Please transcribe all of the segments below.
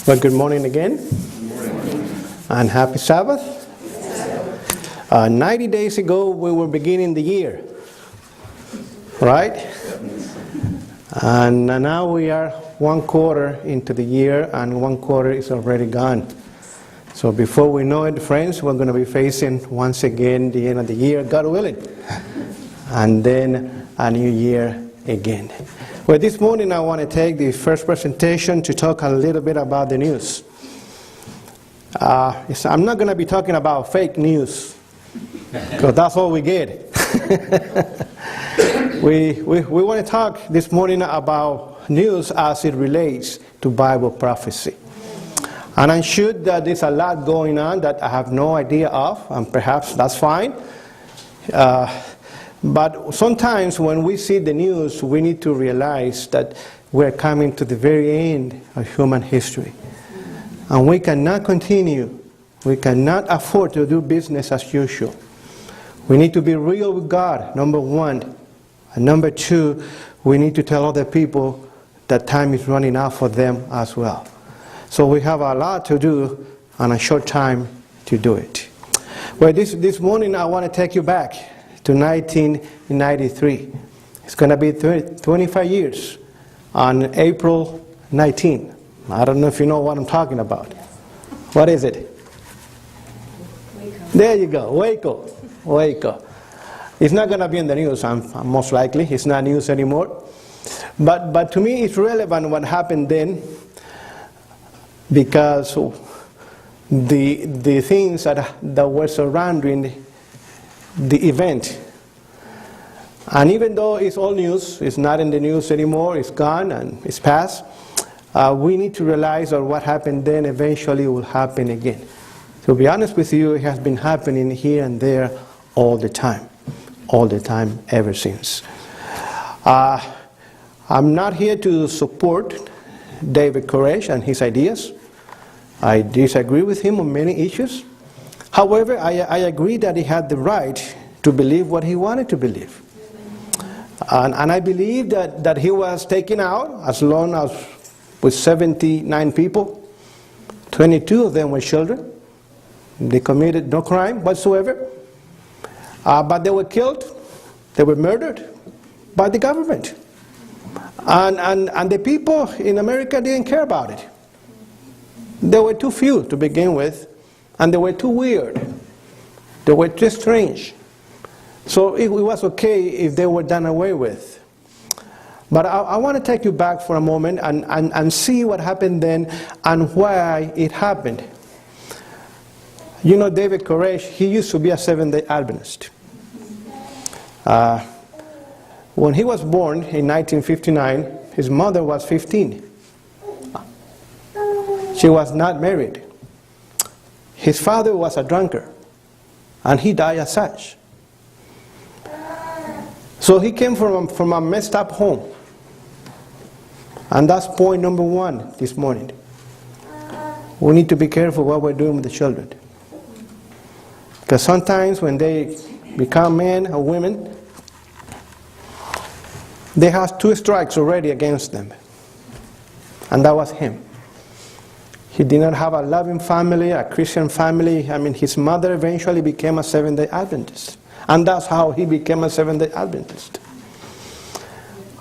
Well, good morning again. And happy Sabbath. 90 days ago, we were beginning the year. Right? And now we are one quarter into the year, and one quarter is already gone. So before we know it, friends, we're going to be facing once again the end of the year, God willing. And then a new year again. Well, this morning I want to take the first presentation to talk a little bit about the news. I'm not going to be talking about fake news, because that's all we get. we want to talk this morning about news as it relates to Bible prophecy. And I'm sure that there's a lot going on that I have no idea of, and perhaps that's fine. But sometimes when we see the news, we need to realize that we're coming to the very end of human history. And we cannot continue. We cannot afford to do business as usual. We need to be real with God, number one. And number two, we need to tell other people that time is running out for them as well. So we have a lot to do and a short time to do it. Well, this morning I want to take you back to 1993. It's going to be 25 years on April 19. I don't know if you know what I'm talking about. What is it? Waco. There you go, Waco. It's not going to be in the news, most likely. It's not news anymore. But to me, it's relevant what happened then, because the things that were surrounding the event. And even though it's old news, it's not in the news anymore, it's gone and it's past, we need to realize that what happened then eventually will happen again. To be honest with you, it has been happening here and there all the time ever since. I'm not here to support David Koresh and his ideas. I disagree with him on many issues. However, I agree that he had the right to believe what he wanted to believe. And I believe that he was taken out as long as with 79 people. 22 of them were children. They committed no crime whatsoever. But they were killed. They were murdered by the government. And the people in America didn't care about it. There were too few to begin with. And they were too weird. They were too strange. So it was okay if they were done away with. But I want to take you back for a moment and see what happened then and why it happened. You know, David Koresh, he used to be a Seventh-day Adventist. When he was born in 1959, his mother was 15. She was not married. His father was a drunkard, and he died as such. So he came from a messed up home. And that's point number one this morning. We need to be careful what we're doing with the children. Because sometimes when they become men or women, they have 2 strikes already against them. And that was him. He did not have a loving family, a Christian family. I mean, his mother eventually became a Seventh-day Adventist. And that's how he became a Seventh-day Adventist.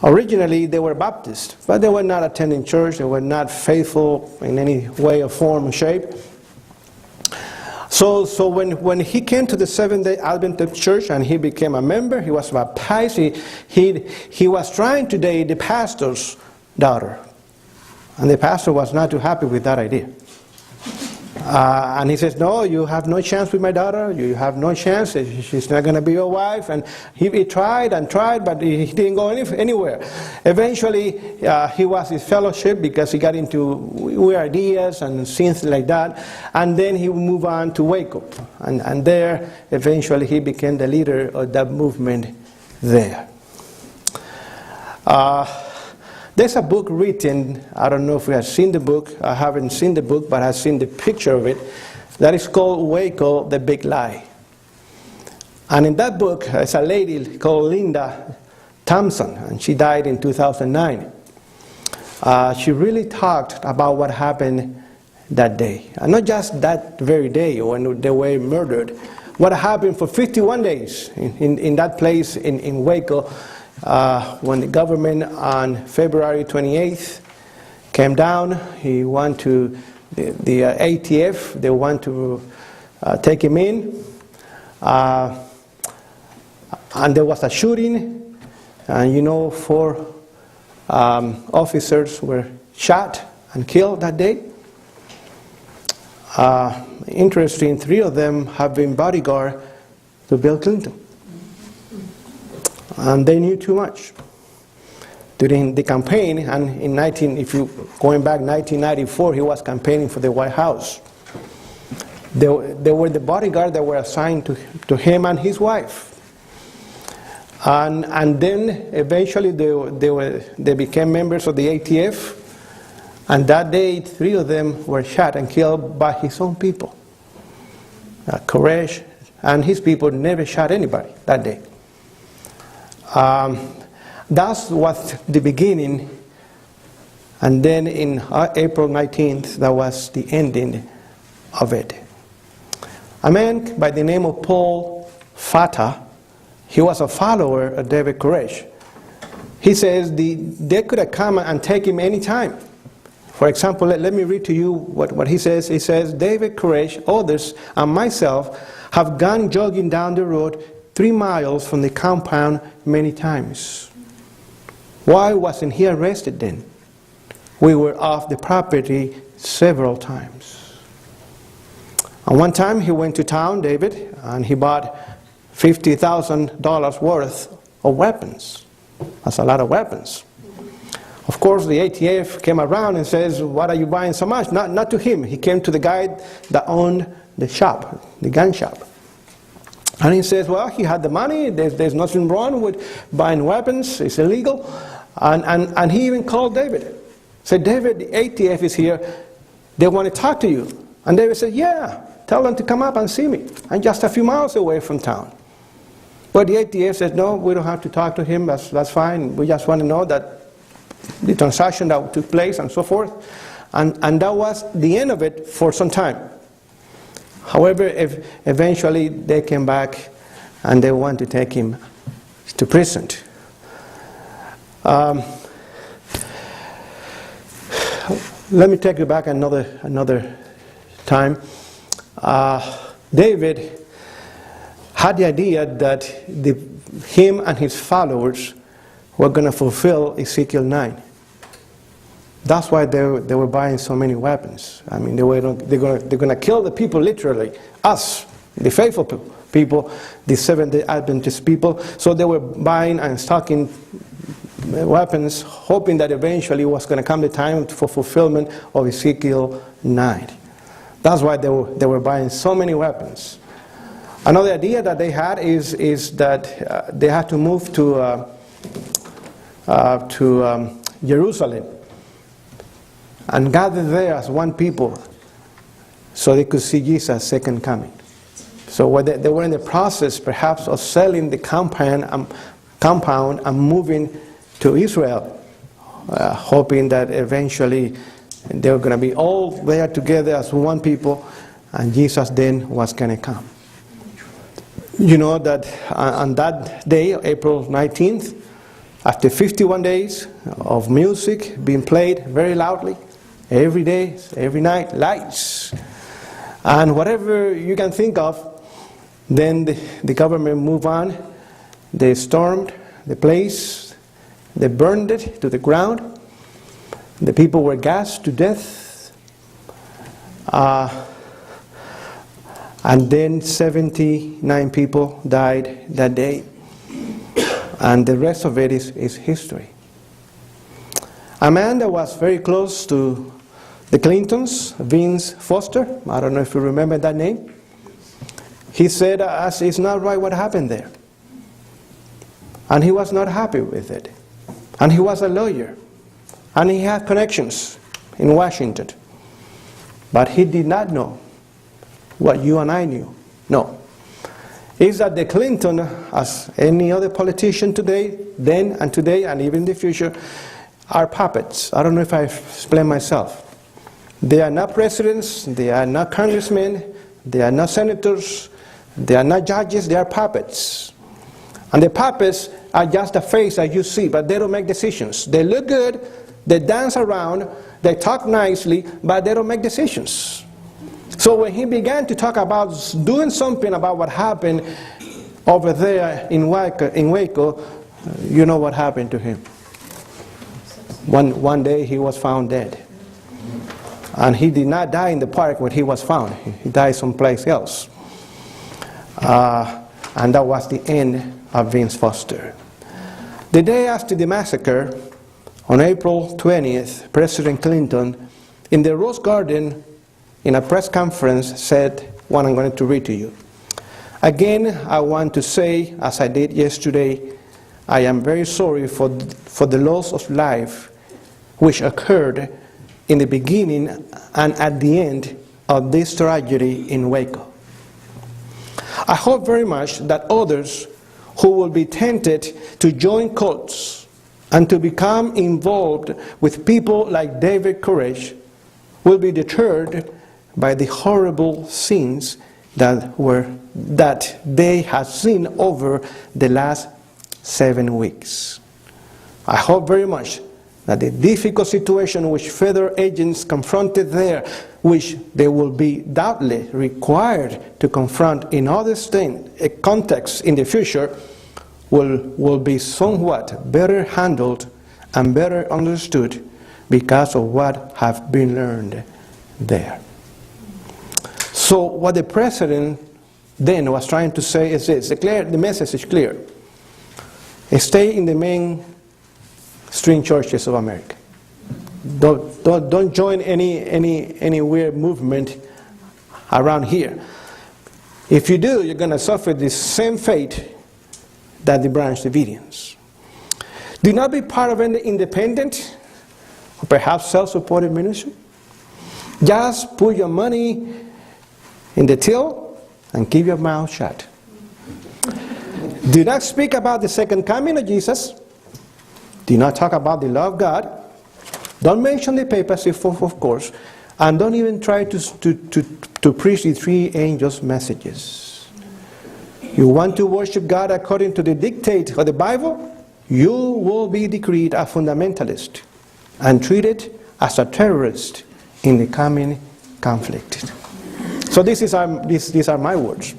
Originally, they were Baptist, but they were not attending church. They were not faithful in any way or form or shape. So when he came to the Seventh-day Adventist church and he became a member, he was baptized, he was trying to date the pastor's daughter. And the pastor was not too happy with that idea. And he says, no, you have no chance with my daughter. You have no chance. She's not going to be your wife. And he tried and tried, but he didn't go anywhere. Eventually, he was his fellowship because he got into weird ideas and things like that. And then he moved on to Waco. And there, eventually, he became the leader of that movement there. There's a book written, I don't know if you have seen the book, I haven't seen the book, but I've seen the picture of it, that is called Waco, the Big Lie. And in that book, there's a lady called Linda Thompson, and she died in 2009. She really talked about what happened that day. And not just that very day when they were murdered. What happened for 51 days in that place in Waco, when the government on February 28th came down. He went to the ATF. They want to take him in. And there was a shooting. And 4 officers were shot and killed that day. Interesting, 3 of them have been bodyguard to Bill Clinton. And they knew too much. During the campaign, and going back 1994, he was campaigning for the White House. They were the bodyguard that were assigned to him and his wife. And then eventually they became members of the ATF. And that day, 3 of them were shot and killed by his own people. Torres and his people never shot anybody that day. That was the beginning. And then in April 19th, that was the ending of it. A man by the name of Paul Fata, he was a follower of David Koresh. He says they could have come and take him any time. For example, let me read to you what he says. He says, David Koresh, others, and myself have gone jogging down the road 3 miles from the compound many times. Why wasn't he arrested then? We were off the property several times. And one time he went to town, David, and he bought $50,000 worth of weapons. That's a lot of weapons. Of course, the ATF came around and says, what are you buying so much? Not to him. He came to the guy that owned the shop, the gun shop. And he says, well, he had the money. There's nothing wrong with buying weapons. It's illegal. And he even called David. Said, David, the ATF is here. They want to talk to you. And David said, yeah, tell them to come up and see me. I'm just a few miles away from town. But the ATF said, no, we don't have to talk to him. That's fine. We just want to know that the transaction that took place and so forth. And that was the end of it for some time. However, eventually they came back and they want to take him to prison. Let me take you back another time. David had the idea that him and his followers were going to fulfill Ezekiel 9. That's why they were buying so many weapons. I mean, they're going to kill the people literally, us, the faithful people, the Seventh-day Adventist people. So they were buying and stocking weapons, hoping that eventually was going to come the time for fulfillment of Ezekiel 9. That's why they were buying so many weapons. Another idea that they had is that they had to move to Jerusalem and gather there as one people so they could see Jesus' second coming. So they were in the process perhaps of selling the compound and moving to Israel, hoping that eventually they were going to be all there together as one people and Jesus then was going to come. You know that on that day, April 19th, after 51 days of music being played very loudly, every day, every night, lights, and whatever you can think of, then the government moved on. They stormed the place, they burned it to the ground, the people were gassed to death, and then 79 people died that day. And the rest of it is history. A man that was very close to the Clintons, Vince Foster, I don't know if you remember that name. He said, it's not right what happened there. And he was not happy with it. And he was a lawyer. And he had connections in Washington. But he did not know what you and I knew. No. Is that the Clinton, as any other politician today, then and today and even in the future, are puppets. I don't know if I explain myself. They are not presidents, they are not congressmen, they are not senators, they are not judges, they are puppets. And the puppets are just a face that you see, but they don't make decisions. They look good, they dance around, they talk nicely, but they don't make decisions. So when he began to talk about doing something about what happened over there in Waco, you know what happened to him. One day he was found dead. And he did not die in the park where he was found. He died someplace else. And that was the end of Vince Foster. The day after the massacre, on April 20th, President Clinton, in the Rose Garden, in a press conference, said what I'm going to read to you. Again, I want to say, as I did yesterday, I am very sorry for the loss of life which occurred in the beginning and at the end of this tragedy in Waco. I hope very much that others who will be tempted to join cults and to become involved with people like David Koresh will be deterred by the horrible scenes that they have seen over the last 7 weeks. I hope very much that the difficult situation which federal agents confronted there, which they will be doubtless required to confront in other contexts in the future, will be somewhat better handled and better understood because of what have been learned there. So what the president then was trying to say is this. The message is clear. Stay in the mainstream churches of America. Don't join any weird movement around here. If you do, you're going to suffer the same fate that the Branch Davidians. Do not be part of any independent or perhaps self-supported ministry. Just put your money in the till and keep your mouth shut. Do not speak about the second coming of Jesus. Do not talk about the love of God. Don't mention the papacy, of course. And don't even try to preach the three angels' messages. You want to worship God according to the dictate of the Bible? You will be decreed a fundamentalist and treated as a terrorist in the coming conflict. So these are my words.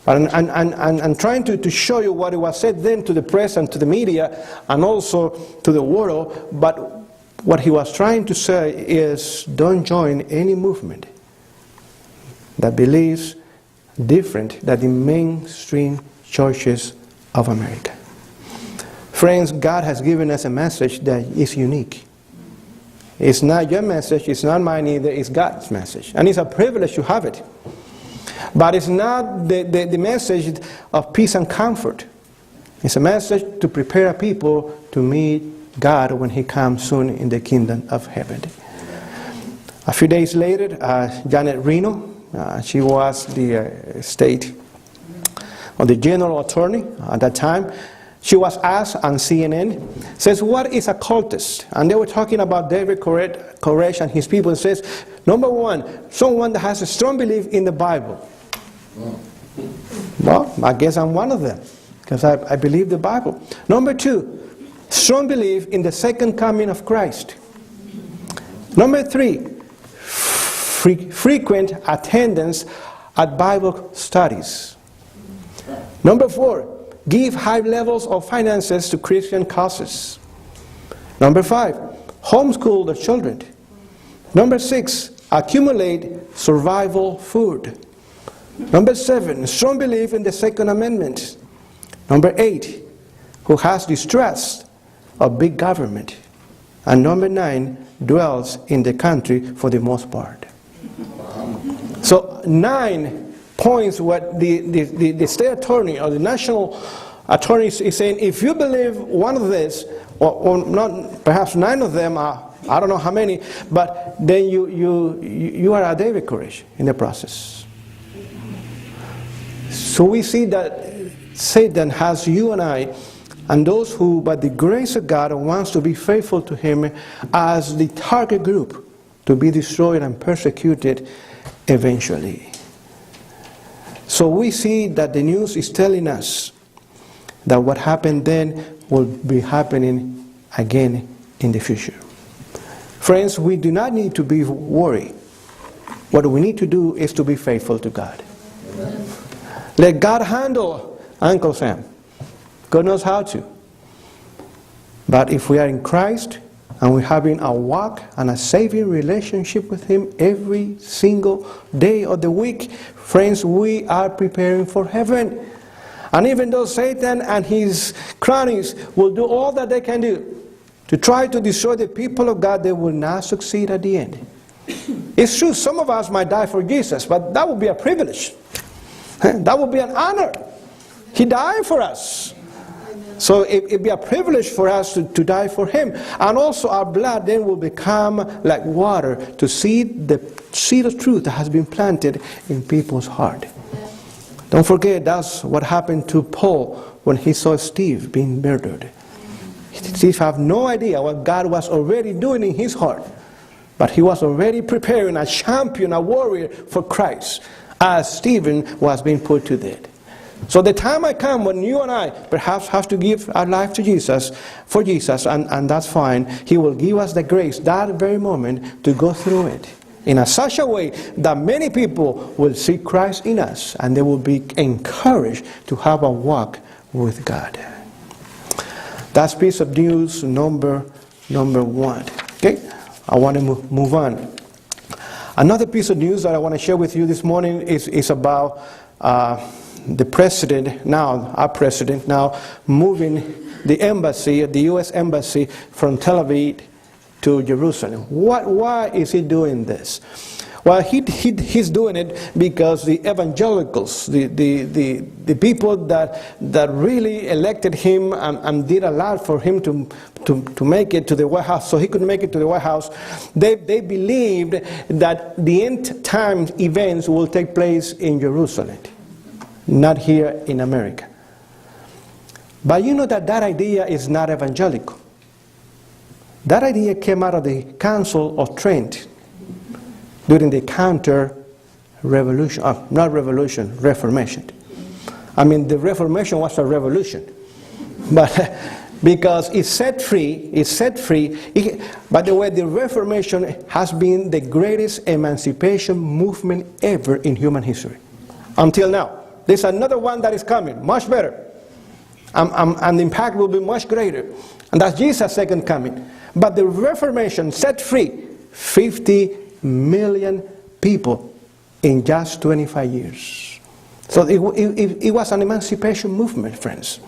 And trying to show you what it was said then to the press and to the media and also to the world, but what he was trying to say is don't join any movement that believes different than the mainstream churches of America. Friends, God has given us a message that is unique. It's not your message, it's not mine either, it's God's message. And it's a privilege to have it. But it's not the message of peace and comfort. It's a message to prepare people to meet God when He comes soon in the kingdom of heaven. A few days later, Janet Reno, she was the state or the general attorney at that time. She was asked on CNN, says, what is a cultist? And they were talking about David Koresh and his people. And says, number one, someone that has a strong belief in the Bible. Well, I guess I'm one of them, because I believe the Bible. Number two, strong belief in the second coming of Christ. Number three, frequent attendance at Bible studies. Number four, give high levels of finances to Christian causes. Number five, homeschool the children. Number six, accumulate survival food. Number seven, strong belief in the Second Amendment. Number eight, who has distrust of big government. And number nine, dwells in the country for the most part. So 9 points what the state attorney or the national attorney is saying. If you believe one of this, or not, perhaps 9 of them are, I don't know how many, but then you are a David Koresh in the process. So we see that Satan has you and I, and those who, by the grace of God, wants to be faithful to him, as the target group to be destroyed and persecuted eventually. So we see that the news is telling us that what happened then will be happening again in the future. Friends, we do not need to be worried. What we need to do is to be faithful to God. Amen. Let God handle Uncle Sam. God knows how to. But if we are in Christ and we're having a walk and a saving relationship with Him every single day of the week, friends, we are preparing for heaven. And even though Satan and his cronies will do all that they can do to try to destroy the people of God, they will not succeed at the end. It's true, some of us might die for Jesus, but that would be a privilege. That would be an honor. He died for us. So it'd be a privilege for us to die for Him. And also our blood then will become like water to seed the seed of truth that has been planted in people's heart. Don't forget, that's what happened to Paul when he saw Steve being murdered. Steve had no idea what God was already doing in his heart. But he was already preparing a champion, a warrior for Christ, as Stephen was being put to death. So the time might come when you and I perhaps have to give our life to Jesus, for Jesus, and that's fine. He will give us the grace that very moment to go through it in such a way that many people will see Christ in us and they will be encouraged to have a walk with God. That's piece of news number one. Okay, I want to move on. Another piece of news that I want to share with you this morning is about the president now, our president now, moving the embassy, the U.S. embassy, from Tel Aviv to Jerusalem. Why is he doing this? Well, he's doing it because the evangelicals, the people that really elected him and did a lot for him to make it to the White House, so he could make it to the White House, they believed that the end time events will take place in Jerusalem, not here in America. But you know that idea is not evangelical. That idea came out of the Council of Trent during the Reformation. I mean, the Reformation was a revolution. But because it's set free. By the way, the Reformation has been the greatest emancipation movement ever in human history. Until now. There's another one that is coming, much better. And the impact will be much greater. And that's Jesus' second coming. But the Reformation set free 50 million people in just 25 years. So it was an emancipation movement, friends.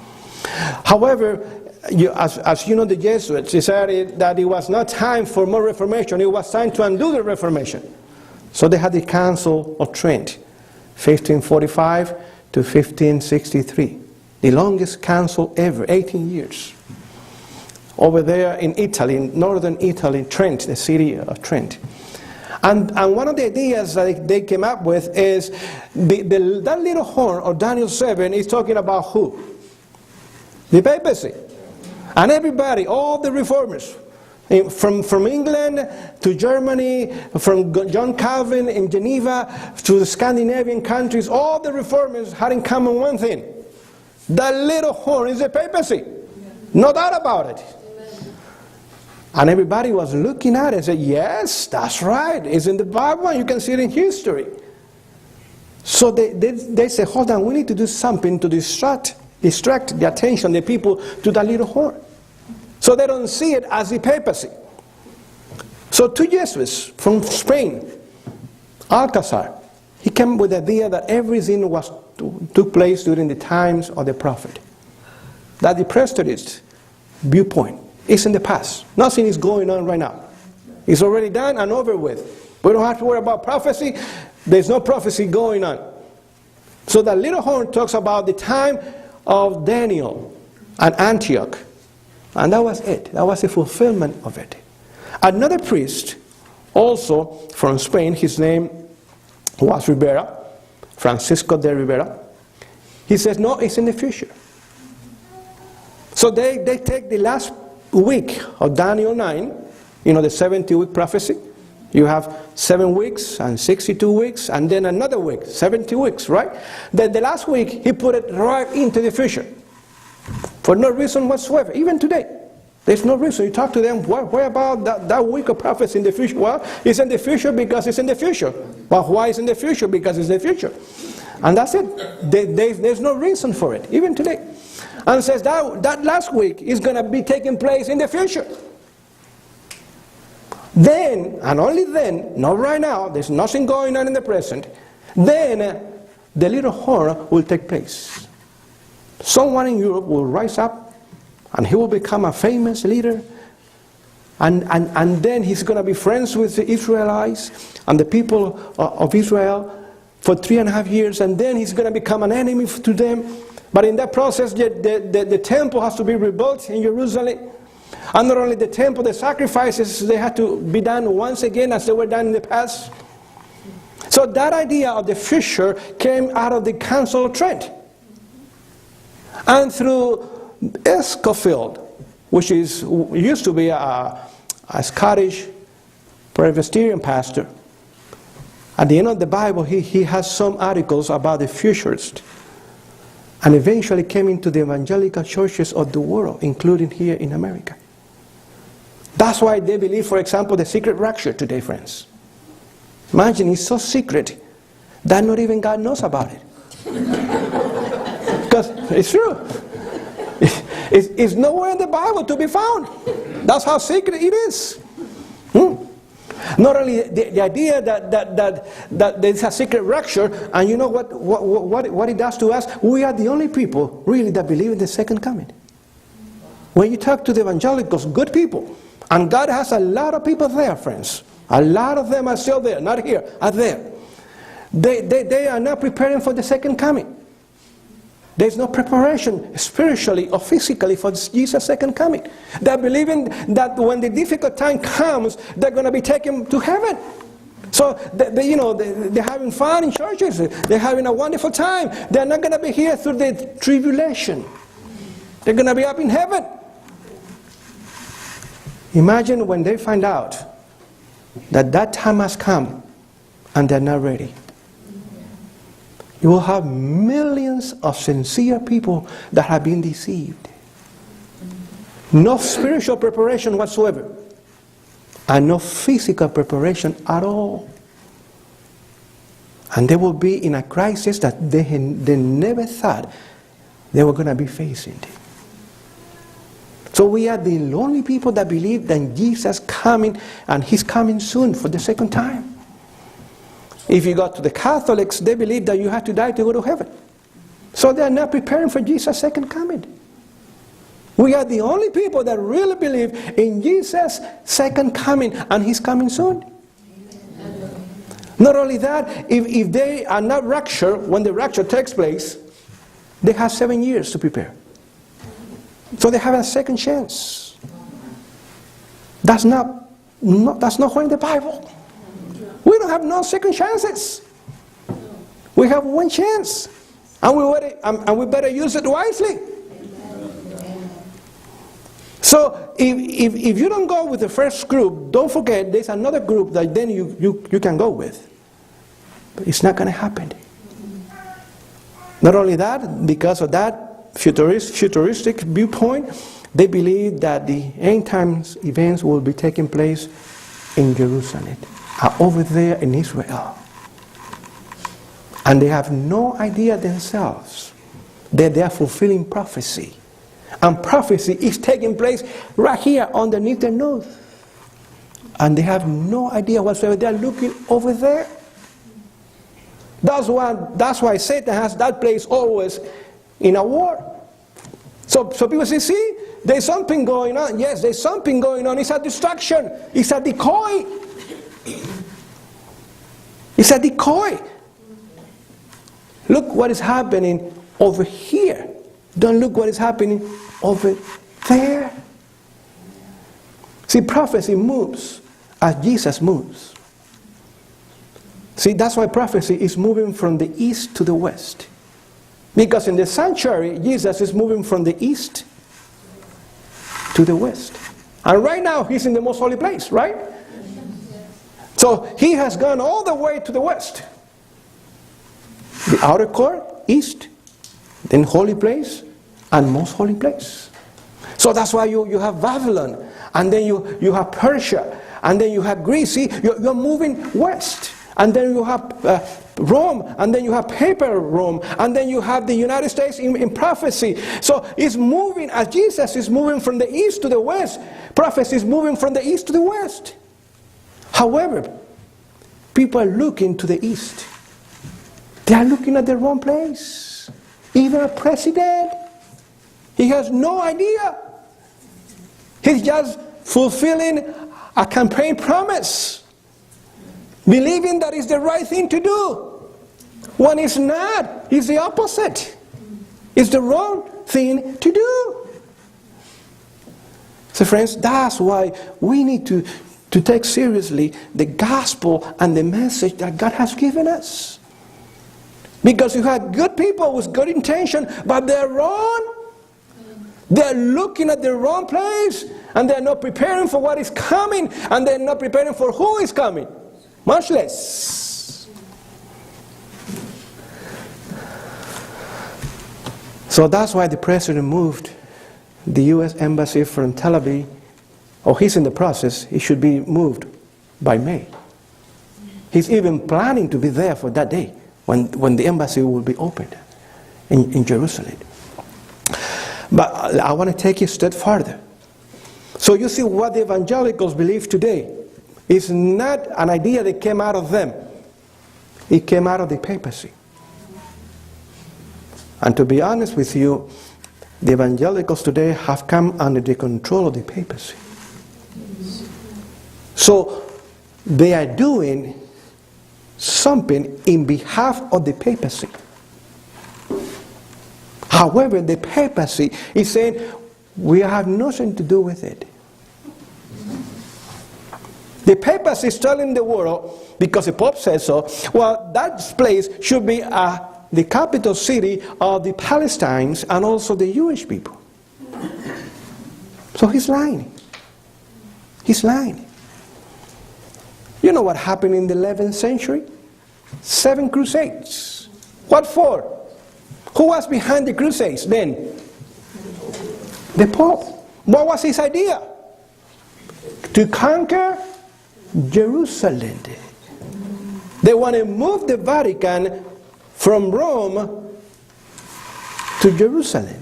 However, as you know, the Jesuits decided that it was not time for more Reformation. It was time to undo the Reformation. So they had the Council of Trent, 1545 to 1563. The longest council ever, 18 years. Over there in Italy, in northern Italy, Trent, the city of Trent. And one of the ideas that they came up with is that little horn of Daniel 7 is talking about who? The papacy. And everybody, all the reformers, from England to Germany, from John Calvin in Geneva to the Scandinavian countries, all the reformers had in common one thing. That little horn is the papacy. No doubt about it. And everybody was looking at it and said, yes, that's right. It's in the Bible. You can see it in history. So they said, hold on, we need to do something to distract the attention, the people, to that little horn. So they don't see it as the papacy. So two Jesuits from Spain, Alcazar, he came with the idea that everything took place during the times of the prophet. That the preterist viewpoint is in the past. Nothing is going on right now. It's already done and over with. We don't have to worry about prophecy. There's no prophecy going on. So that little horn talks about the time of Daniel and Antioch. And that was it. That was the fulfillment of it. Another priest, also from Spain, his name was Rivera, Francisco de Rivera. He says, no, it's in the future. So they take the last week of Daniel 9, you know, the 70-week prophecy, You have 7 weeks and 62 weeks and then another week, 70 weeks, right? Then the last week, he put it right into the future. For no reason whatsoever, even today. There's no reason. You talk to them, what about that week of prophecy in the future? Well, it's in the future because it's in the future. But why is in the future? Because it's the future. And that's it. There's no reason for it, even today. And it says that last week is going to be taking place in the future. Then, and only then, not right now, there's nothing going on in the present, then the little horror will take place. Someone in Europe will rise up and he will become a famous leader, and then he's going to be friends with the Israelites and the people of Israel for 3.5 years, and then he's going to become an enemy to them. But in that process, the temple has to be rebuilt in Jerusalem. And not only the temple, the sacrifices, they had to be done once again as they were done in the past. So that idea of the future came out of the Council of Trent. And through Escoffield, which used to be a Scottish Presbyterian pastor, at the end of the Bible, he has some articles about the futurist, and eventually came into the evangelical churches of the world, including here in America. That's why they believe, for example, the secret rapture today, friends. Imagine, it's so secret that not even God knows about it. Because it's true. It's nowhere in the Bible to be found. That's how secret it is. Not only the idea that there's a secret rapture, and you know what it does to us? We are the only people really that believe in the second coming. When you talk to the evangelicals, good people, and God has a lot of people there, friends. A lot of them are still there, not here, are there. They are not preparing for the second coming. There's no preparation spiritually or physically for Jesus' second coming. They're believing that when the difficult time comes, they're going to be taken to heaven. So, they're having fun in churches. They're having a wonderful time. They're not going to be here through the tribulation. They're going to be up in heaven. Imagine when they find out that time has come and they're not ready. You will have millions of sincere people that have been deceived. No spiritual preparation whatsoever. And no physical preparation at all. And they will be in a crisis that they never thought they were going to be facing. So we are the only people that believe that Jesus is coming, and He's coming soon for the second time. If you go to the Catholics, they believe that you have to die to go to heaven. So they are not preparing for Jesus' second coming. We are the only people that really believe in Jesus' second coming, and He's coming soon. Amen. Not only that, if they are not raptured, when the rapture takes place, they have 7 years to prepare. So they have a second chance. That's not where in the Bible. We don't have no second chances. We have one chance. And we better use it wisely. So if you don't go with the first group, don't forget there's another group that then you can go with. But it's not going to happen. Not only that, because of that futuristic viewpoint, they believe that the end times events will be taking place in Jerusalem, over there in Israel. And they have no idea themselves that they are fulfilling prophecy. And prophecy is taking place right here underneath their nose. And they have no idea whatsoever. They are looking over there. That's why Satan has that place always in a war. So people say, see, there's something going on. Yes, there's something going on. It's a distraction. It's a decoy. It's a decoy. Look what is happening over here. Don't look what is happening over there. See, prophecy moves as Jesus moves. See, that's why prophecy is moving from the east to the west. Because in the sanctuary, Jesus is moving from the east to the west. And right now, He's in the most holy place, right? So he has gone all the way to the west. The outer court, east, then holy place, and most holy place. So that's why you have Babylon, and then you have Persia, and then you have Greece. See, you're moving west. And then you have Rome, and then you have papal Rome, and then you have the United States in prophecy. So it's moving, as Jesus is moving from the east to the west, prophecy is moving from the east to the west. However, people are looking to the east. They are looking at the wrong place. Even a president, he has no idea. He's just fulfilling a campaign promise, believing that is the right thing to do, when it's not. It's the opposite. It's the wrong thing to do. So friends, that's why we need to take seriously the gospel and the message that God has given us. Because you have good people with good intention, but they're wrong. They're looking at the wrong place, and they're not preparing for what is coming, and they're not preparing for who is coming. Much less. So that's why the president moved the U.S. embassy from Tel Aviv. Oh, he's in the process. He should be moved by May. He's even planning to be there for that day when the embassy will be opened in Jerusalem. But I want to take you a step further. So you see, what the evangelicals believe today is not an idea that came out of them. It came out of the papacy. And to be honest with you, the evangelicals today have come under the control of the papacy. So they are doing something in behalf of the papacy. However, the papacy is saying, we have nothing to do with it. The papacy is telling the world, because the Pope says so, well, that place should be the capital city of the Palestinians and also the Jewish people. So he's lying. He's lying. You know what happened in the 11th century? 7 crusades. What for? Who was behind the crusades then? The Pope. What was his idea? To conquer Jerusalem. They want to move the Vatican from Rome to Jerusalem.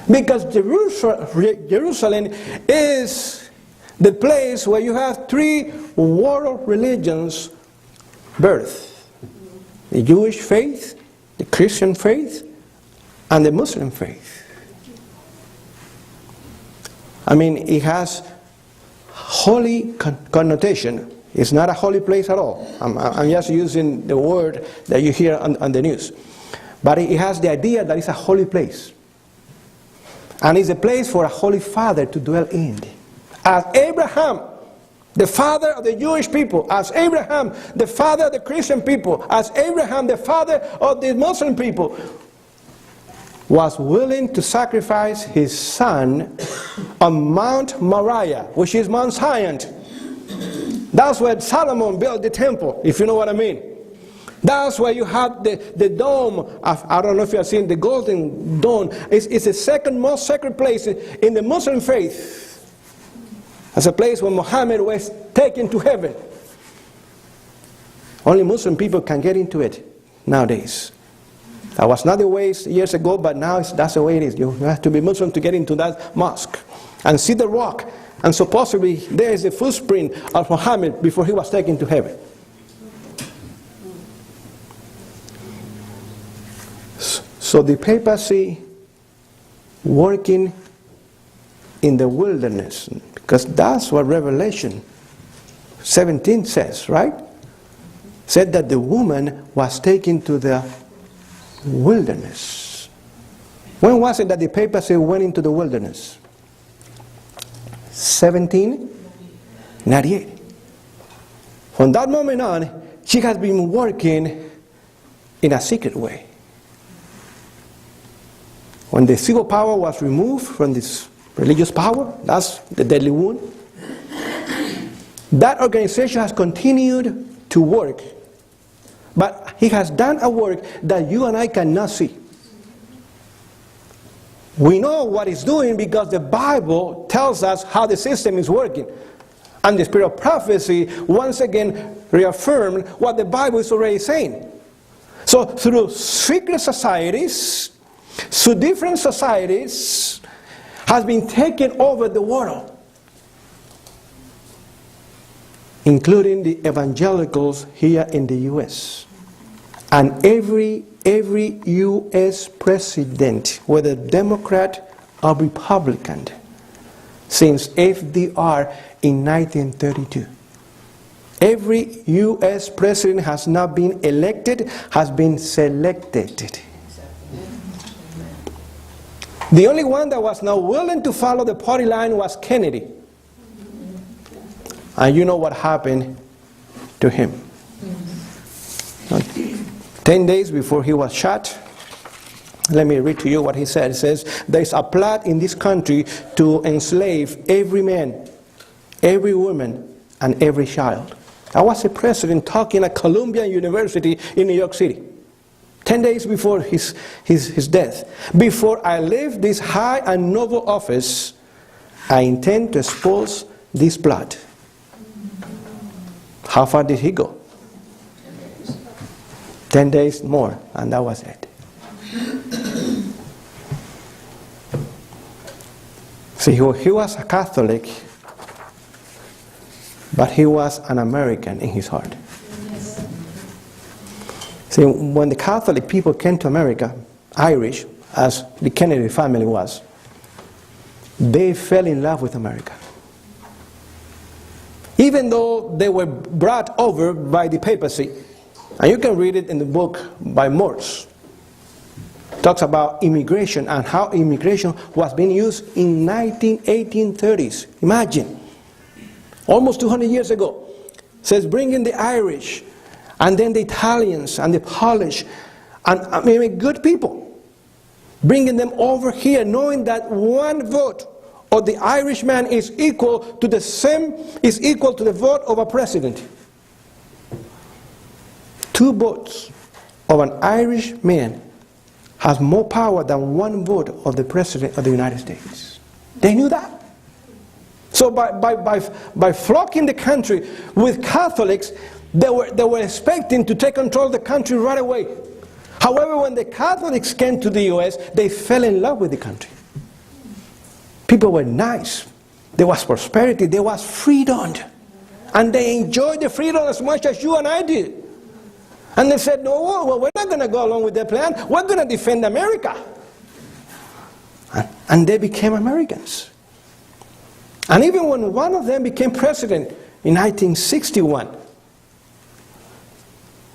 Because Jerusalem is the place where you have 3 world religions birth. The Jewish faith, the Christian faith, and the Muslim faith. I mean, it has holy connotation. It's not a holy place at all. I'm just using the word that you hear on the news. But it has the idea that it's a holy place. And it's a place for a holy father to dwell in. As Abraham, the father of the Jewish people, as Abraham, the father of the Christian people, as Abraham, the father of the Muslim people, was willing to sacrifice his son on Mount Moriah, which is Mount Zion. That's where Solomon built the temple, if you know what I mean. That's where you have the dome. I don't know if you have seen the Golden Dome. It's the second most sacred place in the Muslim faith. As a place where Muhammad was taken to heaven. Only Muslim people can get into it nowadays. That was not the way years ago, but now that's the way it is. You have to be Muslim to get into that mosque and see the rock. And supposedly there is a footprint of Muhammad before he was taken to heaven. So the papacy working in the wilderness, because that's what Revelation 17 says, right? Said that the woman was taken to the wilderness. When was it that the papacy went into the wilderness? 1798. From that moment on, she has been working in a secret way. When the civil power was removed from this religious power, that's the deadly wound. That organization has continued to work, but he has done a work that you and I cannot see. We know what he's doing because the Bible tells us how the system is working. And the spirit of prophecy once again reaffirmed what the Bible is already saying. So through secret societies, through different societies, has been taken over the world, including the evangelicals here in the U.S. And every U.S. president, whether Democrat or Republican, since FDR in 1932. Every U.S. president has not been elected, has been selected. The only one that was not willing to follow the party line was Kennedy. And you know what happened to him. 10 days before he was shot, let me read to you what he said. It says, "There's a plot in this country to enslave every man, every woman, and every child." I was a president talking at Columbia University in New York City, 10 days before his death. "Before I leave this high and noble office, I intend to expose this plot." How far did he go? 10 days more, and that was it. See, he was a Catholic, but he was an American in his heart. See, when the Catholic people came to America, Irish, as the Kennedy family was, they fell in love with America. Even though they were brought over by the papacy, and you can read it in the book by Morse. Talks about immigration and how immigration was being used in 1830s. Imagine, almost 200 years ago. It says bringing the Irish, and then the Italians and the Polish, and I mean good people, bringing them over here, knowing that one vote of the Irishman is equal to the vote of a president. 2 votes of an Irish man has more power than 1 vote of the President of the United States. They knew that. So by flocking the country with Catholics, they were expecting to take control of the country right away. However, when the Catholics came to the U.S., they fell in love with the country. People were nice. There was prosperity. There was freedom. And they enjoyed the freedom as much as you and I did. And they said, no, well, we're not going to go along with their plan. We're going to defend America. And they became Americans. And even when one of them became president in 1961,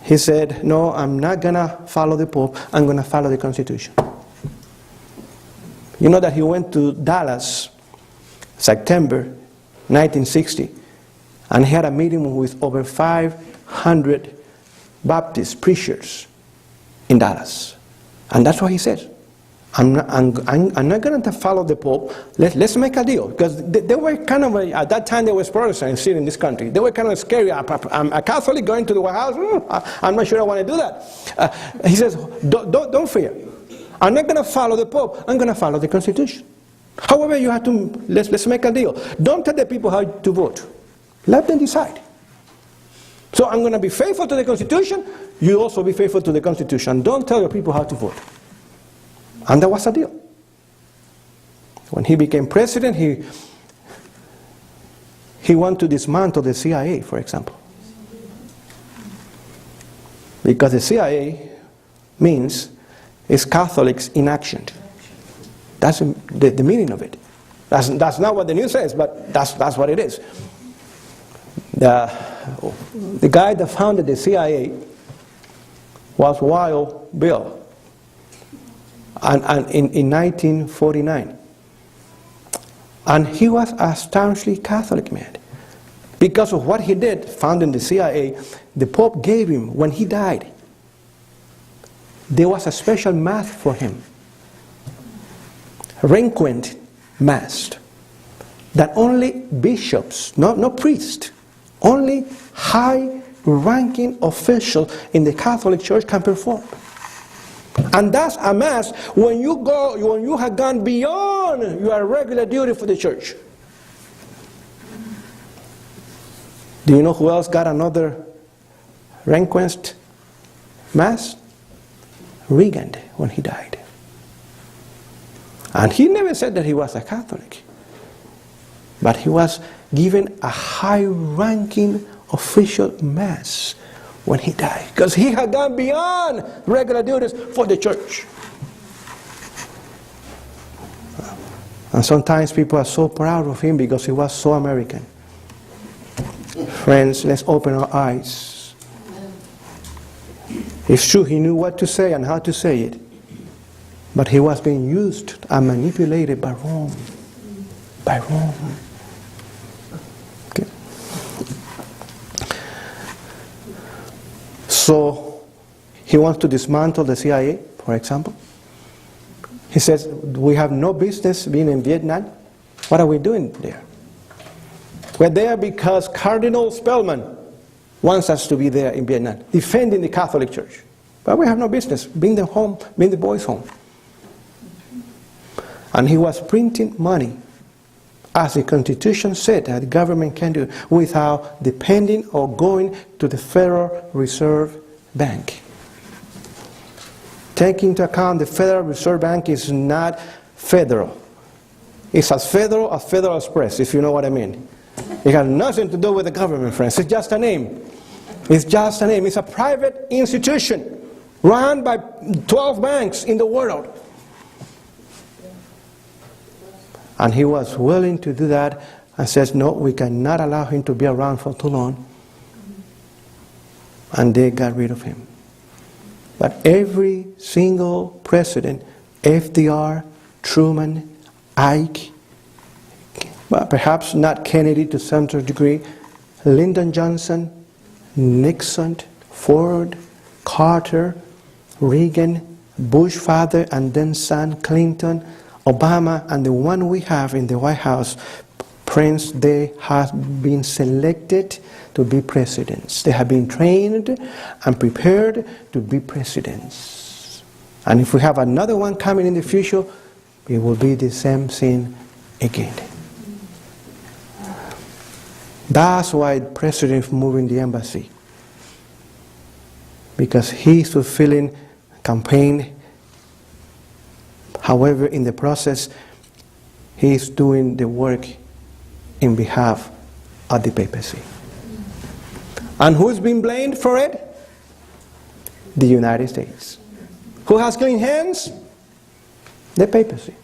he said, no, I'm not going to follow the Pope. I'm going to follow the Constitution. You know that he went to Dallas, September 1960, and he had a meeting with over 500 Baptist preachers in Dallas. And that's what he said. I'm not going to follow the Pope. Let's make a deal. Because they were kind of, at that time there was Protestants in this country. They were kind of scary. I'm a Catholic going to the White House. I'm not sure I want to do that. He says, don't fear. I'm not going to follow the Pope. I'm going to follow the Constitution. However, you have to, let's make a deal. Don't tell the people how to vote. Let them decide. So I'm going to be faithful to the Constitution. You also be faithful to the Constitution. Don't tell your people how to vote. And that was a deal. When he became president, he wanted to dismantle the CIA, for example. Because the CIA means it's Catholics in action. That's the meaning of it. That's not what the news says, but that's what it is. The guy that founded the CIA was Wild Bill. And in 1949. And he was a staunchly Catholic man. Because of what he did, founding the CIA, the Pope gave him, when he died, there was a special mass for him. Requiem mass. That only bishops, no priests, Only high-ranking official in the Catholic Church can perform. And that's a Mass when you have gone beyond your regular duty for the church. Do you know who else got another request Mass? Reagan, when he died. And he never said that he was a Catholic. But he was given a high-ranking official Mass when he died. Because he had gone beyond regular duties for the church. And sometimes people are so proud of him because he was so American. Friends, let's open our eyes. It's true, he knew what to say and how to say it. But he was being used and manipulated by Rome. By Rome. Okay. So, he wants to dismantle the CIA, for example. He says, we have no business being in Vietnam. What are we doing there? We're there because Cardinal Spellman wants us to be there in Vietnam, defending the Catholic Church. But we have no business. Bring them home, bring the boys home. And he was printing money, as the Constitution said that the government can do, without depending or going to the Federal Reserve Bank. Take into account the Federal Reserve Bank is not federal. It's as Federal Express, if you know what I mean. It has nothing to do with the government, friends. It's just a name. It's just a name. It's a private institution run by 12 banks in the world. And he was willing to do that and says, no, we cannot allow him to be around for too long. And they got rid of him. But every single president, FDR, Truman, Ike, well, perhaps not Kennedy to some degree, Lyndon Johnson, Nixon, Ford, Carter, Reagan, Bush father and then son, Clinton, Obama, and the one we have in the White House, Prince, they have been selected to be presidents. They have been trained and prepared to be presidents. And if we have another one coming in the future, it will be the same thing again. That's why the president is moving the embassy. Because he's fulfilling campaign. However, in the process, he's doing the work in behalf of the papacy. And who's been blamed for it? The United States. Who has clean hands? The papacy.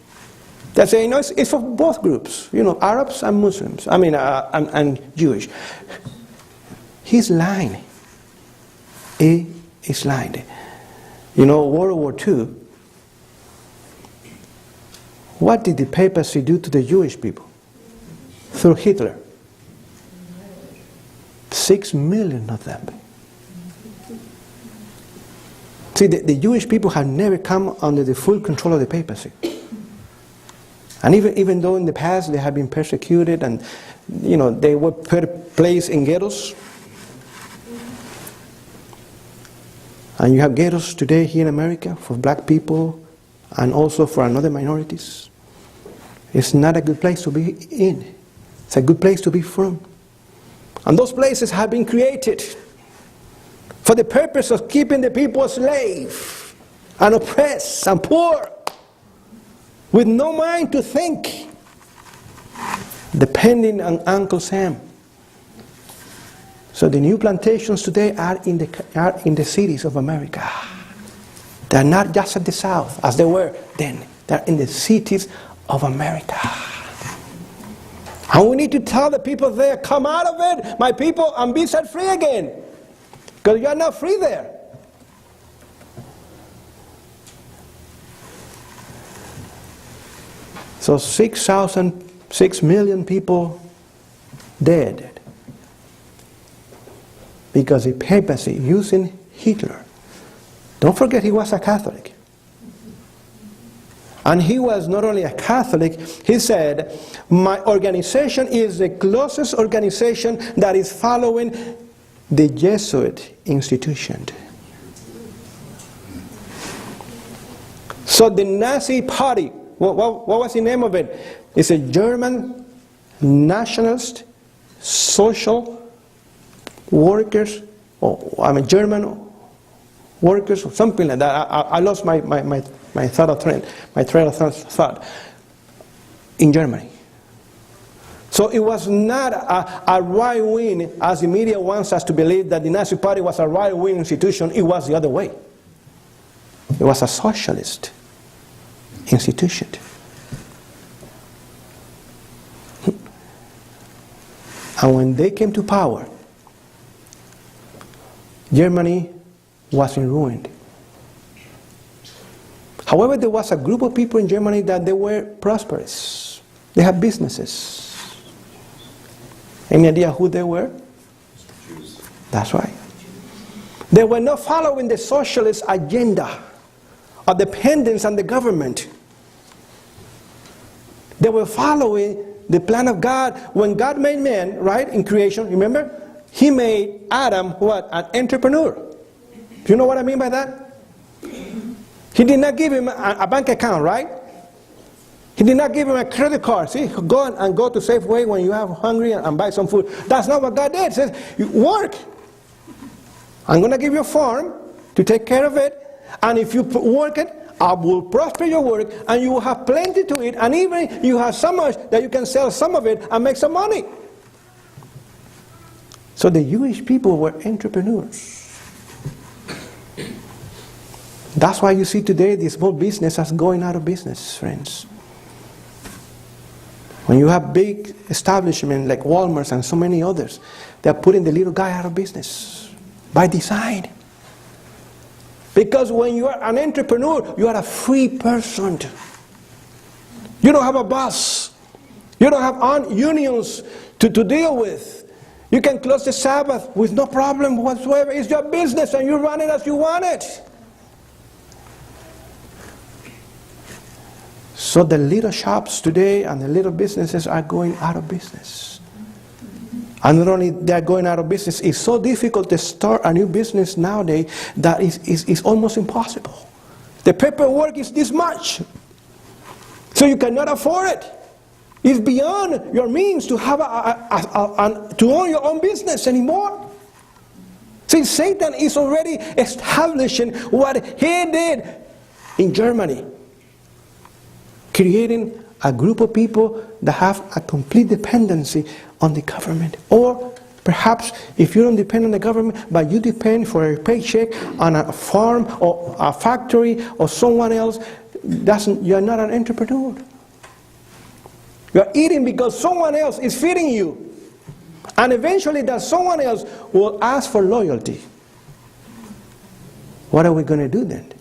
They say, you know, it's for both groups, you know, Arabs and Muslims, and Jewish. He's lying. He is lying. You know, World War II, what did the papacy do to the Jewish people? Through Hitler. 6 million of them. See, the Jewish people have never come under the full control of the papacy. And even though in the past they have been persecuted and, you know, they were placed in ghettos. And you have ghettos today here in America for black people and also for other minorities. It's not a good place to be in. It's a good place to be from. And those places have been created for the purpose of keeping the people slave and oppressed and poor, with no mind to think, depending on Uncle Sam. So the new plantations today are in the cities of America. They're not just at the south as they were then. They're in the cities of America. And we need to tell the people there, come out of it, my people, and be set free again. Because you're not free there. So 6 million people dead. Because the papacy using Hitler. Don't forget he was a Catholic. And he was not only a Catholic, he said, my organization is the closest organization that is following the Jesuit institution. So the Nazi party, what was the name of it? It's a German nationalist social workers, German workers, or something like that. I lost my thread of thought. In Germany. So it was not a right wing, as the media wants us to believe, that the Nazi Party was a right wing institution. It was the other way. It was a socialist institution. And when they came to power, Germany was in ruin. However, there was a group of people in Germany that they were prosperous. They had businesses. Any idea who they were? Jews. That's right. They were not following the socialist agenda of dependence on the government. They were following the plan of God. When God made man, right, in creation, remember? He made Adam, what? An entrepreneur. Do you know what I mean by that? He did not give him a bank account, right? He did not give him a credit card. See, go to Safeway when you are hungry and buy some food. That's not what God did. He says, you work. I'm going to give you a farm to take care of it. And if you work it, I will prosper your work, and you will have plenty to eat, and even you have so much that you can sell some of it and make some money. So the Jewish people were entrepreneurs. That's why you see today the small business is going out of business, friends. When you have big establishments like Walmart and so many others, they're putting the little guy out of business by design. Because when you are an entrepreneur, you are a free person. You don't have a boss. You don't have unions to deal with. You can close the Sabbath with no problem whatsoever. It's your business and you run it as you want it. So the little shops today and the little businesses are going out of business. And not only they're going out of business, it's so difficult to start a new business nowadays that it's almost impossible. The paperwork is this much. So you cannot afford it. It's beyond your means to have to own your own business anymore. See, Satan is already establishing what he did in Germany. Creating a group of people that have a complete dependency on the government. Or perhaps if you don't depend on the government, but you depend for a paycheck on a farm or a factory or someone else, you're not an entrepreneur. You're eating because someone else is feeding you. And eventually that someone else will ask for loyalty. What are we going to do then?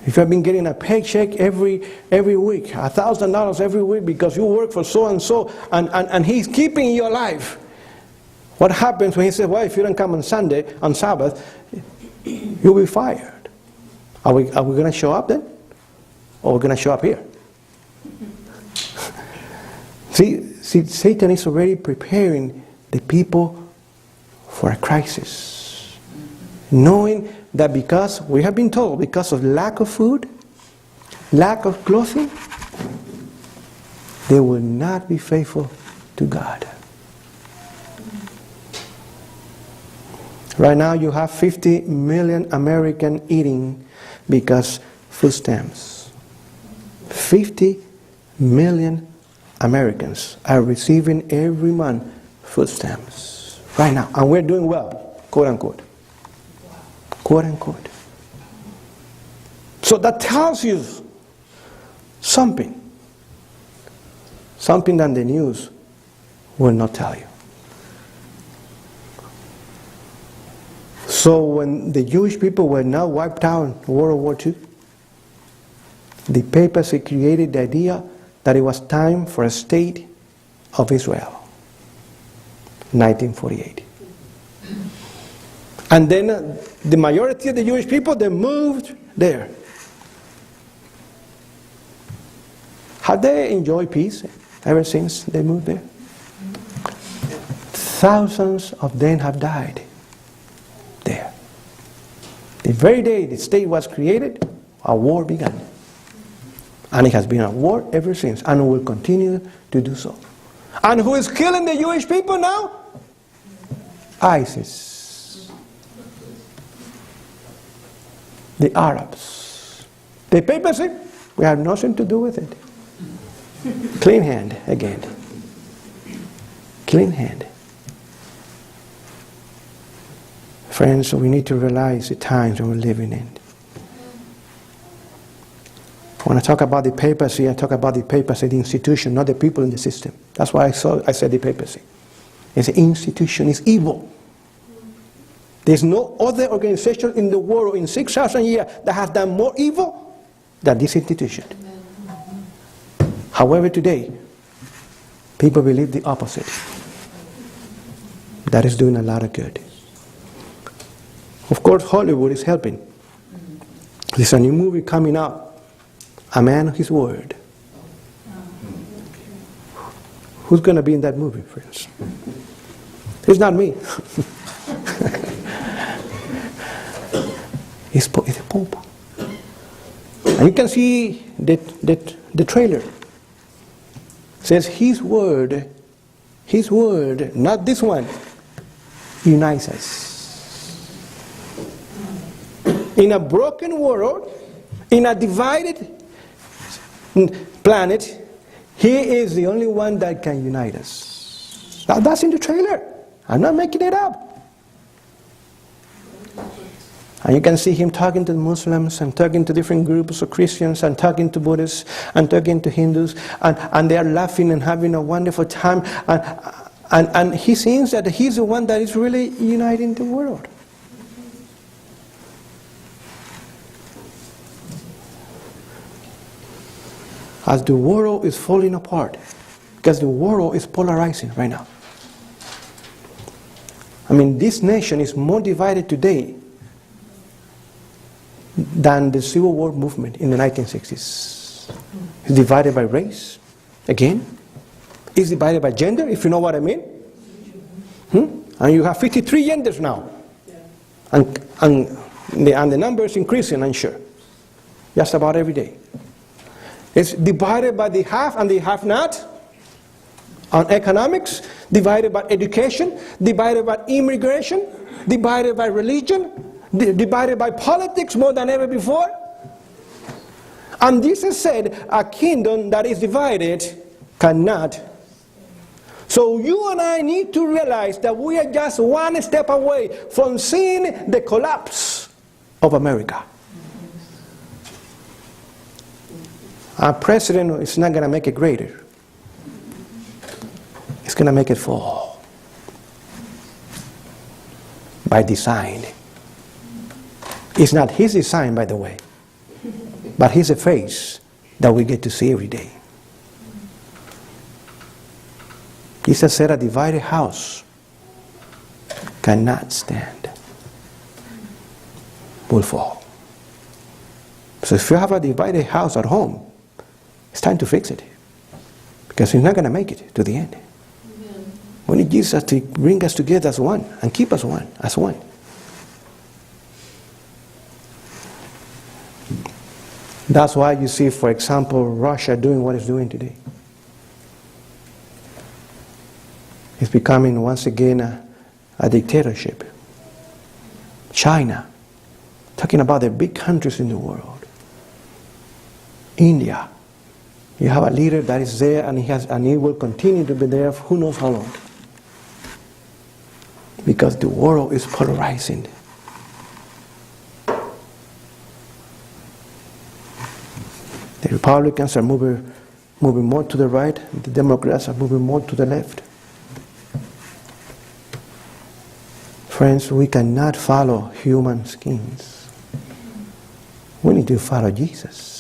If you've been getting a paycheck every week, $1,000 every week because you work for so-and-so, and he's keeping you alive, what happens when he says, well, if you don't come on Sunday, on Sabbath, you'll be fired? Are we going to show up then? Or we're going to show up here? See, Satan is already preparing the people for a crisis. Knowing that because, we have been told, because of lack of food, lack of clothing, they will not be faithful to God. Right now you have 50 million Americans eating because food stamps. 50 million Americans are receiving every month food stamps. Right now. And we're doing well, quote unquote. Quote unquote. So that tells you something. Something that the news will not tell you. So when the Jewish people were now wiped out in World War II, the papacy created the idea that it was time for a state of Israel. 1948. And then the majority of the Jewish people, they moved there. Have they enjoyed peace ever since they moved there? Thousands of them have died there. The very day the state was created, a war began. And it has been a war ever since, and will continue to do so. And who is killing the Jewish people now? ISIS. The Arabs. The papacy, we have nothing to do with it. Clean hand again. Clean hand. Friends, we need to realize the times that we're living in. When I talk about the papacy, I talk about the papacy, the institution, not the people in the system. That's why I said the papacy. It's an institution, it's evil. There's no other organization in the world in 6,000 years that has done more evil than this institution. However, today, people believe the opposite. That is doing a lot of good. Of course, Hollywood is helping. There's a new movie coming out, A Man of His Word. Who's going to be in that movie, friends? It's not me. It's the Pope. And you can see the trailer. It says His word, not this one, unites us. In a broken world, in a divided planet, He is the only one that can unite us. Now, that's in the trailer. I'm not making it up. And you can see Him talking to the Muslims and talking to different groups of Christians and talking to Buddhists and talking to Hindus, and they are laughing and having a wonderful time, and He seems that He's the one that is really uniting the world. As the world is falling apart, because the world is polarizing right now. I mean, this nation is more divided today than the Civil War movement in the 1960s. It's divided by race, again. It's divided by gender, if you know what I mean. And you have 53 genders now. And the number is increasing, I'm sure. Just about every day. It's divided by the have and the have not. On economics, divided by education, divided by immigration, divided by religion, divided by politics more than ever before. And Jesus said, a kingdom that is divided cannot. So you and I need to realize that we are just one step away from seeing the collapse of America. Our president is not going to make it greater. He's going to make it fall. By design. It's not his design, by the way. But he's a face that we get to see every day. Jesus said a divided house cannot stand. Will fall. So if you have a divided house at home, it's time to fix it. Because he's not going to make it to the end. Amen. We need Jesus to bring us together as one and keep us one, as one. That's why you see, for example, Russia doing what it's doing today. It's becoming once again a dictatorship. China, talking about the big countries in the world. India. You have a leader that is there, and he will continue to be there for who knows how long. Because the world is polarizing. The Republicans are moving more to the right, the Democrats are moving more to the left. Friends, we cannot follow human schemes. We need to follow Jesus.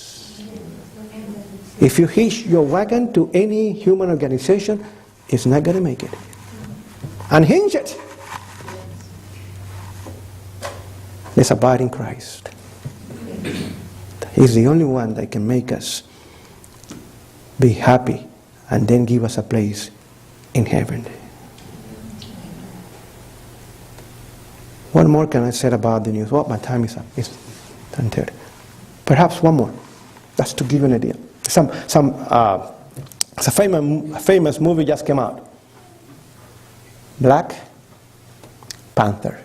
If you hitch your wagon to any human organization, it's not going to make it. Unhinge it. Let's abide in Christ. He's the only one that can make us be happy, and then give us a place in heaven. What more can I say about the news? Well, my time is up. It's 10:30. Perhaps one more. That's to give you an idea. It's a famous movie just came out. Black Panther.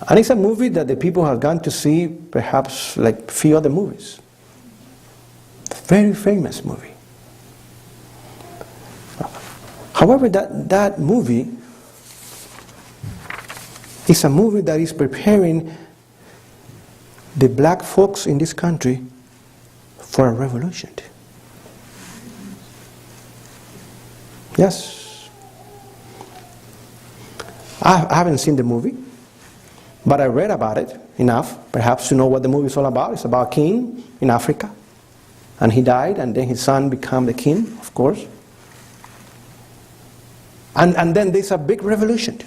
And it's a movie that the people have gone to see perhaps like a few other movies. Very famous movie. However, that movie is a movie that is preparing the black folks in this country for a revolution. Yes. I haven't seen the movie, but I read about it enough, perhaps to know what the movie is all about. It's about a king in Africa, and he died, and then his son became the king, of course. And then there's a big revolution.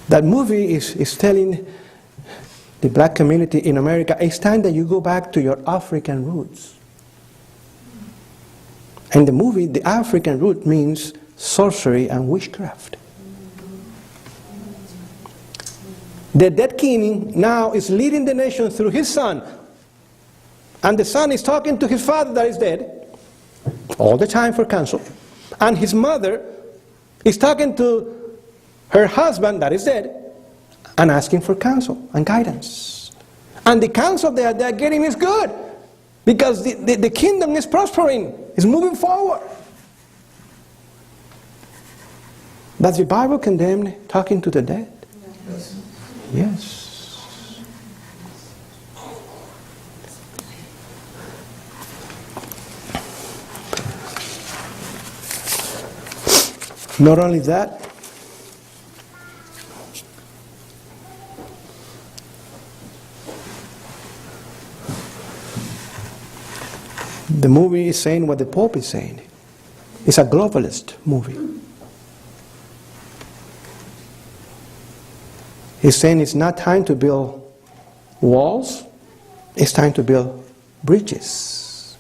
That movie is telling the black community in America, it's time that you go back to your African roots. And the movie, the African root means sorcery and witchcraft. The dead king now is leading the nation through his son. And the son is talking to his father that is dead all the time for counsel. And his mother is talking to her husband that is dead and asking for counsel and guidance. And the counsel they're getting is good, because the kingdom is prospering, is moving forward. Does the Bible condemn talking to the dead? Yes. Not only that, the movie is saying what the Pope is saying. It's a globalist movie. He's saying it's not time to build walls, it's time to build bridges.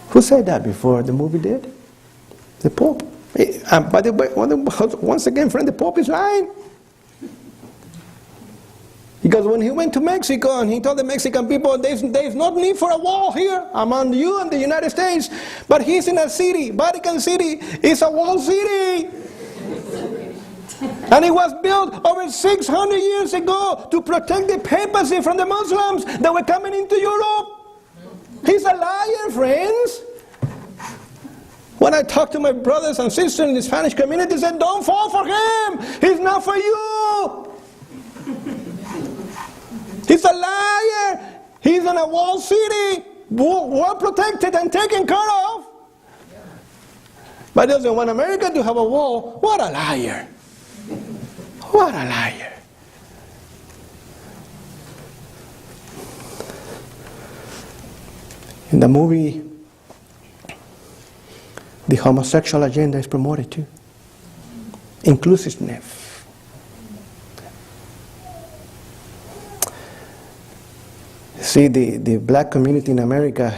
Who said that before the movie did? The Pope. By the way, once again, friend, the Pope is lying. Because when he went to Mexico and he told the Mexican people, there's no need for a wall here among you and the United States, but he's in a city, Vatican City, it's a walled city. And it was built over 600 years ago to protect the papacy from the Muslims that were coming into Europe. He's a liar, friends. When I talk to my brothers and sisters in the Spanish community, they said, don't fall for him. He's not for you. He's a liar. He's in a walled city, well protected and taken care of. But he doesn't want America to have a wall. What a liar. What a liar. In the movie, the homosexual agenda is promoted too. Inclusiveness. See, the black community in America,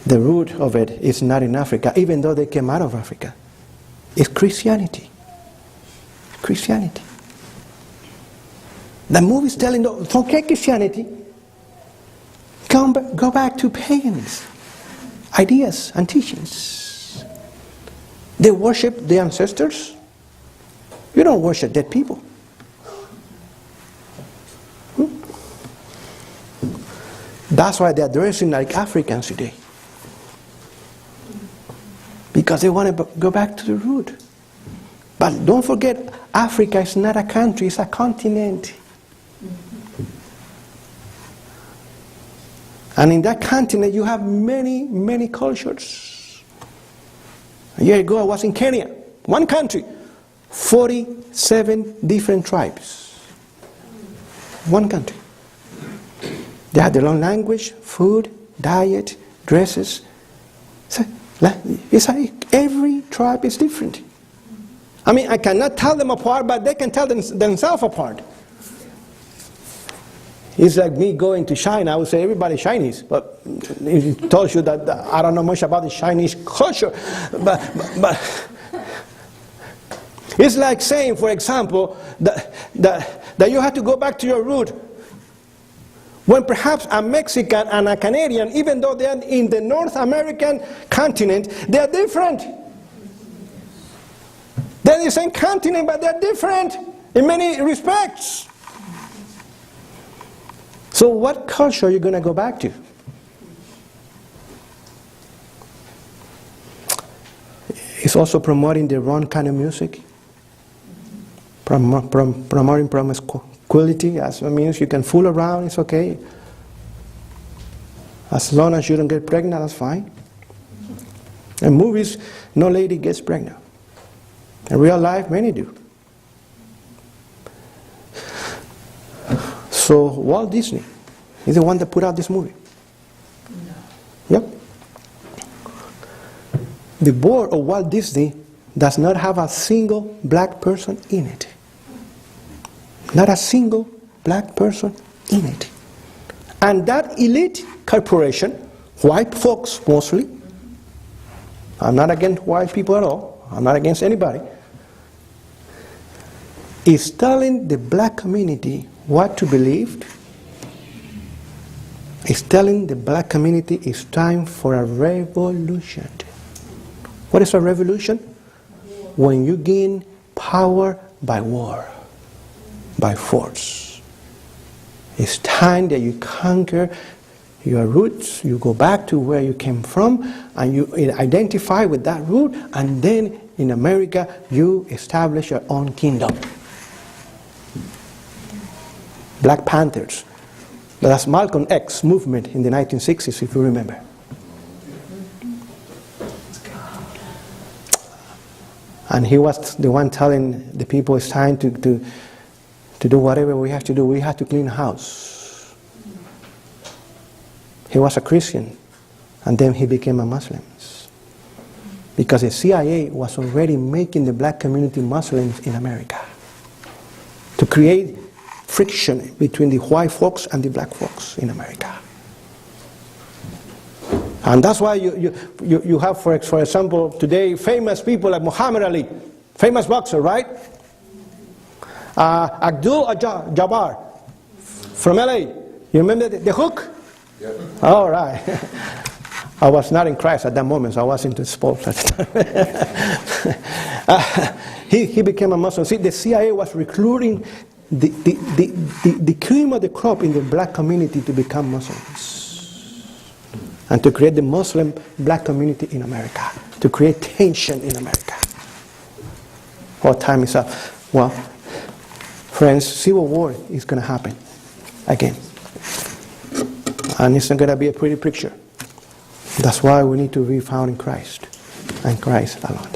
the root of it is not in Africa, even though they came out of Africa. It's Christianity. Christianity. The movie is telling them, forget Christianity. Go back to pagans, ideas and teachings. They worship the ancestors. You don't worship dead people. That's why they're dressing like Africans today. Because they want to go back to the root. But don't forget, Africa is not a country, it's a continent. And in that continent you have many, many cultures. A year ago I was in Kenya, one country, 47 different tribes. One country. They have their own language, food, diet, dresses. It's like every tribe is different. I mean, I cannot tell them apart, but they can tell themselves apart. It's like me going to China. I would say everybody's Chinese, but it tells you that I don't know much about the Chinese culture. But it's like saying, for example, that you have to go back to your root. When perhaps a Mexican and a Canadian, even though they are in the North American continent, they are different. They're the same continent, but they're different in many respects. So what culture are you going to go back to? It's also promoting the wrong kind of music. Promoting promiscuity. That means you can fool around, it's okay. As long as you don't get pregnant, that's fine. In movies, no lady gets pregnant. In real life, many do. So Walt Disney is the one that put out this movie. No. Yep. The board of Walt Disney does not have a single black person in it. Not a single black person in it. And that elite corporation, white folks mostly, I'm not against white people at all, I'm not against anybody, is telling the black community what to believe. Is telling the black community it's time for a revolution. What is a revolution? When you gain power by war, by force. It's time that you conquer your roots, you go back to where you came from, and you identify with that root, and then in America you establish your own kingdom. Black Panthers. That's Malcolm X movement in the 1960s, if you remember. And he was the one telling the people it's time to do whatever we have to do. We have to clean house. He was a Christian, and then he became a Muslim. Because the CIA was already making the black community Muslims in America to create friction between the white folks and the black folks in America. And that's why you have, for example, today famous people like Muhammad Ali, famous boxer, right? Abdul Jabbar from LA. You remember the hook? Yeah. All right. I was not in Christ at that moment, so I was into sports at the time. He became a Muslim. See, the CIA was recruiting the cream of the crop in the black community to become Muslims. And to create the Muslim black community in America. To create tension in America. What time is up? Well, friends, civil war is going to happen again. And it's not going to be a pretty picture. That's why we need to be found in Christ and Christ alone.